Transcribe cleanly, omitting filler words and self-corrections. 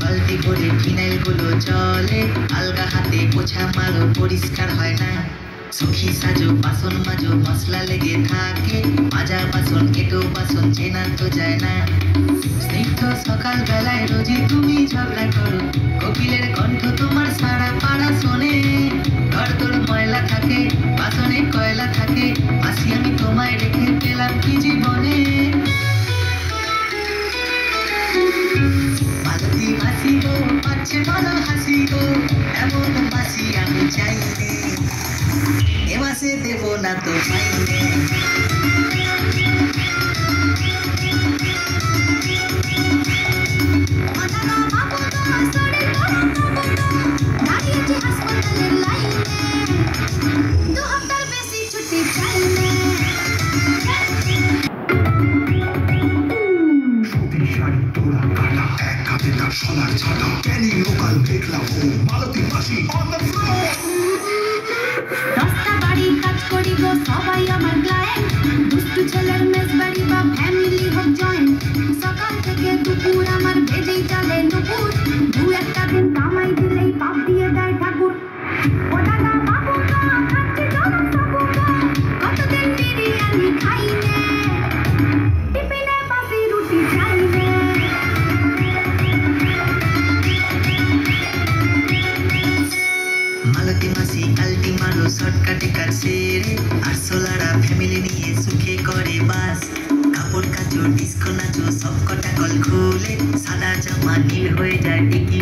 বালতি করে ফিনাইল গুলো চলে, আলগা হাতে পোছা মারো পরিষ্কার হয় না। সুখী সাজো বাসন মাজো মশলা লেগে থাকে, মাজা বাসন কেটো বাসন চেনা তো যায় না। স্নিগ্ধ সকাল বেলায় রোজই তুমি ঝগড়া করো, কোকিলের কণ্ঠ তোমার সারা পাড়া শোনে। দরদর ময়লা থাকে বাসনে কয়লা থাকে, আসি আমি তোমায় রেখে পেলাম কি জীবনে। মালতী মাসি গো পাচ্ছে ভালো হাসি গো, এমন মাসি আমি চাইনি, এ মাসে দেব না তো পাইনি। সোনার ছাতা ক্যানি লোকাল দেখলাম ও মালতী মাসি অন দ্য ফ্লোর। রাস্তা বাড়ি কাজ করি গো সবাই আমার ক্লায়েন্ট, দুষ্টু ছেলের মেস বাড়ি বা ফ্যামিলি হোক জয়েন্ট। সকাল থেকে দুপুর আমার বেজেই চলে নুপুর, দু একটা দিন কামাই দিলেই পাপ দিয়ে দেয় ঠাকুর। ও দাদা বাবু গো খাচ্ছি জনক বাবু গো, কতদিন বিরিয়ানি খাইনে, টিফিনে বাসি রুটি চাইনে। মালতী মাসি কালটি মারো শর্টকাটে কাজ সেরে, আর সোলারা ফ্যামিলি নিয়ে সুখে করে বাস। কাপড় কাচো ডিস্কো নাচো সব কটা কল খুলে, সাদা জামা নীল হয়ে যায় টিকি